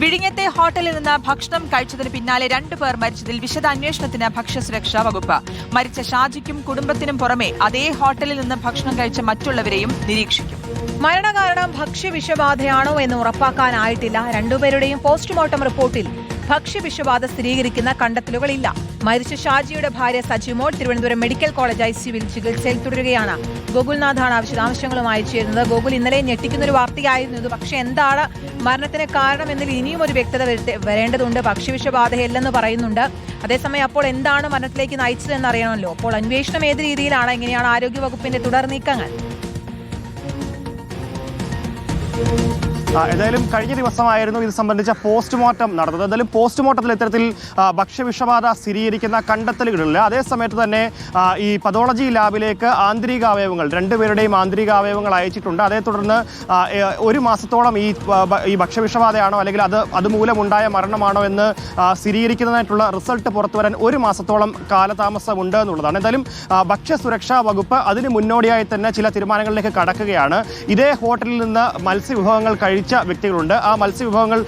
വിഴിഞ്ഞത്തെ ഹോട്ടലിൽ നിന്ന് ഭക്ഷണം കഴിച്ചതിന് പിന്നാലെ 2 പേർ മരിച്ചതിൽ വിശദാന്വേഷണത്തിന് ഭക്ഷ്യസുരക്ഷാ വകുപ്പ്. മരിച്ച ഷാജിക്കും കുടുംബത്തിനും പുറമെ അതേ ഹോട്ടലിൽ നിന്ന് ഭക്ഷണം കഴിച്ച മറ്റുള്ളവരെയും നിരീക്ഷിക്കും. മരണകാരണം ഭക്ഷ്യവിഷബാധയാണോ എന്ന് ഉറപ്പാക്കാനായിട്ടില്ല. രണ്ടുപേരുടെയും പോസ്റ്റ്മോർട്ടം റിപ്പോർട്ടിൽ ഭക്ഷ്യവിഷബാധ സ്ഥിരീകരിക്കുന്ന കണ്ടെത്തലുകളില്ല. മരിച്ച ഷാജിയുടെ ഭാര്യ സജിമോൾ തിരുവനന്തപുരം മെഡിക്കൽ കോളേജ് ഐസിയുവിൽ ചികിത്സയിൽ തുടരുകയാണ്. ഗോകുൽനാഥാണ് വിശദാംശങ്ങളുമായി ചേരുന്നത്. ഗോകുൽ, ഇന്നലെ ഞെട്ടിക്കുന്നൊരു വാർത്തയായിരുന്നു ഇത്. പക്ഷേ എന്താണ് മരണത്തിന് കാരണം എന്നതിൽ ഇനിയും ഒരു വ്യക്തത വരേണ്ടതുണ്ട്. ഭക്ഷ്യവിഷബാധയല്ലെന്ന് പറയുന്നുണ്ട്. അതേസമയം അപ്പോൾ എന്താണ് മരണത്തിലേക്ക് നയിച്ചതെന്ന് അറിയണമല്ലോ. അപ്പോൾ അന്വേഷണം ഏത് രീതിയിലാണ്, എങ്ങനെയാണ് ആരോഗ്യവകുപ്പിന്റെ തുടർ നീക്കങ്ങൾ? ഏതായാലും കഴിഞ്ഞ ദിവസമായിരുന്നു ഇത് സംബന്ധിച്ച പോസ്റ്റ്മോർട്ടം നടന്നത്. എന്തായാലും പോസ്റ്റ്മോർട്ടത്തിൽ ഇത്തരത്തിൽ ഭക്ഷ്യവിഷബാധ സ്ഥിരീകരിക്കുന്ന കണ്ടെത്തലുകളില്ല. അതേസമയത്ത് തന്നെ ഈ പതോളജി ലാബിലേക്ക് ആന്തരികാവയവങ്ങൾ, രണ്ടുപേരുടെയും ആന്തരികാവയവങ്ങൾ അയച്ചിട്ടുണ്ട്. അതേ തുടർന്ന് 1 മാസത്തോളം ഈ ഭക്ഷ്യവിഷബാധയാണോ അല്ലെങ്കിൽ അതുമൂലമുണ്ടായ മരണമാണോ എന്ന് സ്ഥിരീകരിക്കുന്നതായിട്ടുള്ള റിസൾട്ട് പുറത്തുവരാൻ 1 മാസത്തോളം കാലതാമസമുണ്ട് എന്നുള്ളതാണ്. എന്തായാലും ഭക്ഷ്യസുരക്ഷാ വകുപ്പ് അതിന് മുന്നോടിയായി തന്നെ ചില തീരുമാനങ്ങളിലേക്ക് കടക്കുകയാണ്. ഇതേ ഹോട്ടലിൽ നിന്ന് മത്സ്യവിഭവങ്ങൾ കഴിച്ച വ്യക്തികളുണ്ട്. ആ മത്സ്യവിഭവങ്ങൾ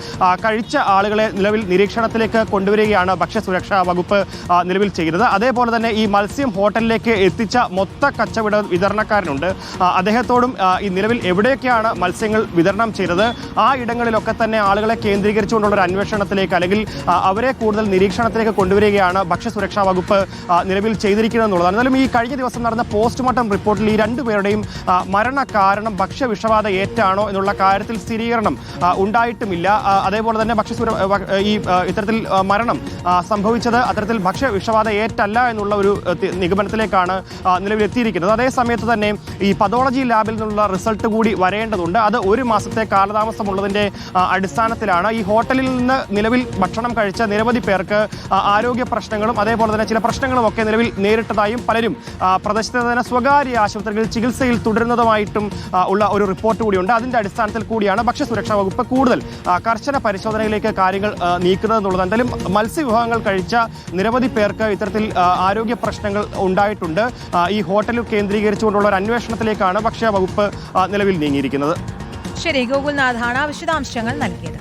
കഴിച്ച ആളുകളെ നിലവിൽ നിരീക്ഷണത്തിലേക്ക് കൊണ്ടുവരികയാണ് ഭക്ഷ്യസുരക്ഷാ വകുപ്പ് നിലവിൽ ചെയ്തത്. അതേപോലെ തന്നെ ഈ മത്സ്യം ഹോട്ടലിലേക്ക് എത്തിച്ച മൊത്ത കച്ചവട വിതരണക്കാരനുണ്ട്. അദ്ദേഹത്തോടും ഈ നിലവിൽ എവിടെയൊക്കെയാണ് മത്സ്യങ്ങൾ വിതരണം ചെയ്തത് ആ ഇടങ്ങളിലൊക്കെ തന്നെ ആളുകളെ കേന്ദ്രീകരിച്ചുകൊണ്ടുള്ള ഒരു അന്വേഷണത്തിലേക്ക് അല്ലെങ്കിൽ അവരെ കൂടുതൽ നിരീക്ഷണത്തിലേക്ക് കൊണ്ടുവരികയാണ് ഭക്ഷ്യസുരക്ഷാ വകുപ്പ് നിലവിൽ ചെയ്തിരിക്കുന്നത് എന്നുള്ളതാണ്. എന്നാലും ഈ കഴിഞ്ഞ ദിവസം നടന്ന പോസ്റ്റ്മോർട്ടം റിപ്പോർട്ടിൽ ഈ 2 പേരുടെയും മരണകാരണം ഭക്ഷ്യവിഷബാധ ഏറ്റാണോ എന്നുള്ള കാര്യത്തിൽ സ്ഥിരീകരണം ഉണ്ടായിട്ടുമില്ല. അതേപോലെ തന്നെ ഇത്തരത്തിൽ മരണം സംഭവിച്ചത് അത്തരത്തിൽ ഭക്ഷ്യവിഷബാധ ഏറ്റല്ല എന്നുള്ള ഒരു നിഗമനത്തിലേക്കാണ് നിലവിൽ എത്തിയിരിക്കുന്നത്. അതേസമയത്ത് തന്നെ ഈ പതോളജി ലാബിൽ നിന്നുള്ള റിസൾട്ട് കൂടി വരേണ്ടതുണ്ട്. അത് 1 മാസത്തെ കാലതാമസമുള്ളതിൻ്റെ അടിസ്ഥാനത്തിലാണ്. ഈ ഹോട്ടലിൽ നിന്ന് നിലവിൽ ഭക്ഷണം കഴിച്ച നിരവധി പേർക്ക് ആരോഗ്യ പ്രശ്നങ്ങളും അതേപോലെ തന്നെ ചില പ്രശ്നങ്ങളും ഒക്കെ നിലവിൽ നേരിട്ടതായും പലരും പ്രദേശത്തെ തന്നെ സ്വകാര്യ ആശുപത്രികളിൽ ചികിത്സയിൽ തുടരുന്നതുമായിട്ടും ഉള്ള ഒരു റിപ്പോർട്ട് കൂടിയുണ്ട്. അതിൻ്റെ അടിസ്ഥാനത്തിൽ കൂടിയാണ് ഭക്ഷ്യസുരക്ഷാ വകുപ്പ് കൂടുതൽ കർശന പരിശോധനയിലേക്ക് കാര്യങ്ങൾ നീക്കുന്നത് എന്നുള്ളത്. എന്തായാലും മത്സ്യവിഭവങ്ങൾ കഴിച്ച നിരവധി പേർക്ക് ഇത്തരത്തിൽ ആരോഗ്യ പ്രശ്നങ്ങൾ ഉണ്ടായിട്ടുണ്ട്. ഈ ഹോട്ടലിൽ കേന്ദ്രീകരിച്ചുകൊണ്ടുള്ള ഒരു അന്വേഷണത്തിലേക്കാണ് ഭക്ഷ്യ വകുപ്പ് നിലവിൽ നീങ്ങിയിരിക്കുന്നത്. ശരി, ഗോകുൽനാഥാണ് വിശദാംശങ്ങൾ നൽകിയത്.